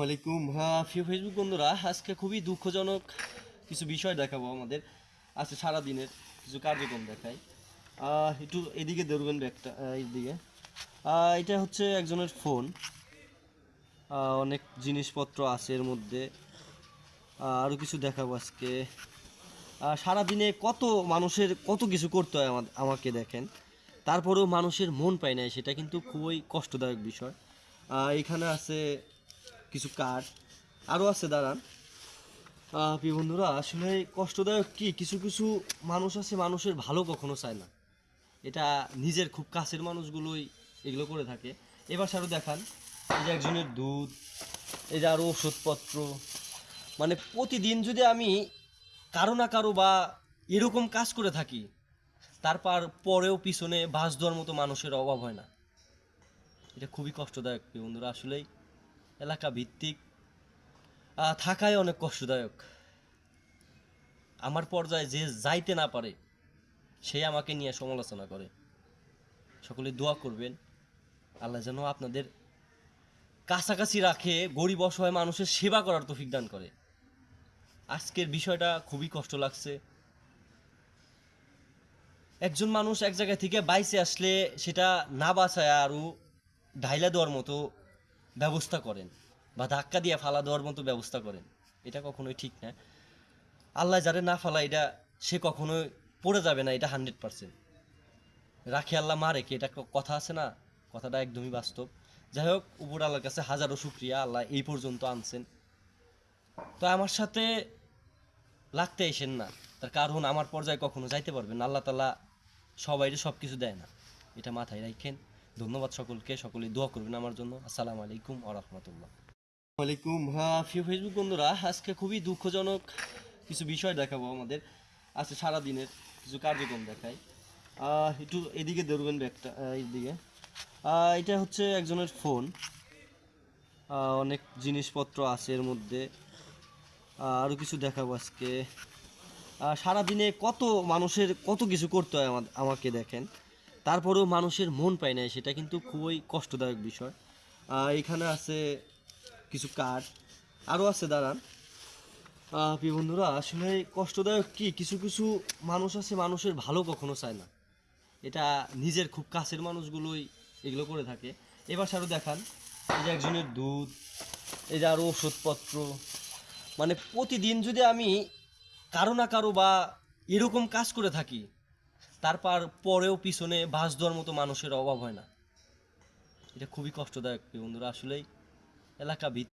ওয়ালাইকুম প্রিয় ফেসবুক বন্ধুরা, আজকে খুবই দুঃখজনক কিছু বিষয় দেখাবো আমাদের। আজকে সারাদিনের কিছু কার্যক্রম দেখাই। একটু এদিকে ধরবেন ব্যাগটা, এইদিকে। এটা হচ্ছে একজনের ফোন। অনেক জিনিসপত্র আছে এর মধ্যে। আরও কিছু দেখাবো আজকে। সারাদিনে কত মানুষের কত কিছু করতে হয় আমাকে দেখেন, তারপরেও মানুষের মন পায় না, সেটা কিন্তু খুবই কষ্টদায়ক বিষয়। এখানে আছে কিছু কার্ড, আরও আছে, দাঁড়ান। প্রিয় বন্ধুরা, আসলে কষ্টদায়ক কি, কিছু কিছু মানুষ আছে মানুষের ভালো কখনো চায় না। এটা নিজের খুব কাছের মানুষগুলোই এগুলো করে থাকে। এবার আরও দেখান, এই যে একজনের দুধ, এই যে আরও ওষুধপত্র। মানে প্রতিদিন যদি আমি কারো না কারো বা এরকম কাজ করে থাকি, তারপর পরেও পিছনে বাস দেওয়ার মতো মানুষের অভাব হয় না। এটা খুবই কষ্টদায়ক প্রিয় বন্ধুরা। আসলেই এলাকা ভিত্তিক থাকাই অনেক কষ্টদায়ক। আমার পর্যায়ে যে যাইতে না পারে, সে আমাকে নিয়ে সমালোচনা করে। সকলে দোয়া করবেন, আল্লাহ যেন আপনাদের কাছাকাছি রাখে, গরিব অসহায় মানুষের সেবা করার তৌফিক দান করে। আজকের বিষয়টা খুবই কষ্ট লাগছে। একজন মানুষ এক জায়গা থেকে বাইসে আসলে সেটা না বাঁচায় আরও ঢাইলা দেওয়ার মতো ব্যবস্থা করেন, বা ধাক্কা দিয়ে ফালা দেওয়ার মতো ব্যবস্থা করেন। এটা কখনোই ঠিক না। আল্লাহ যারে না ফালা, এটা সে কখনোই পড়ে যাবে না, এটা 100%। রাখে আল্লাহ মা রেখে, এটা কথা আছে না, কথাটা একদমই বাস্তব। যাই হোক, উপর আল্লাহর কাছে হাজারো শুক্রিয়া, আল্লাহ এই পর্যন্ত আনছেন। তো আমার সাথে লাগতে আইসেন না, তার কারণ আমার পর্যায়ে কখনো যাইতে পারবেন না। আল্লাহ তাআলা সবাইরে সব কিছু দেয় না, এটা মাথায় রাখেন। ধন্যবাদ সকলকে, সকলে দোয়া করবেন আমার জন্য। আসসালামু আলাইকুম ওয়া রাহমাতুল্লাহ। ওয়ালাইকুম প্রিয় ফেসবুক বন্ধুরা, আজকে খুবই দুঃখজনক কিছু বিষয় দেখাবো আমাদের। আজকে সারাদিনের কিছু কার্যক্রম দেখাই। একটু এদিকে ধরবেন ব্যাগটা, এইদিকে। এটা হচ্ছে একজনের ফোন। অনেক জিনিসপত্র আছে এর মধ্যে। আরও কিছু দেখাবো আজকে। সারাদিনে কত মানুষের কত কিছু করতে হয় আমাকে দেখেন, তারপরেও মানুষের মন পায় না, সেটা কিন্তু খুবই কষ্টদায়ক বিষয়। এখানে আছে কিছু কার্ড, আরও আছে, দাঁড়ান। প্রিয় বন্ধুরা, আসলে কষ্টদায়ক কি, কিছু কিছু মানুষ আছে মানুষের ভালো কখনো চায় না। এটা নিজের খুব কাছের মানুষগুলোই এগুলো করে থাকে। এবার আরও দেখান, এই যে একজনের দুধ, এই যে আরও ওষুধপত্র। মানে প্রতিদিন যদি আমি কারো না কারো বা এরকম কাজ করে থাকি, তারপর পরেও পিছনে বাস দেওয়ার মতো মানুষের অভাব হয় না। এটা খুবই কষ্টদায়ক প্রিয় বন্ধুরা। আসলেই এলাকা ভিত্তিক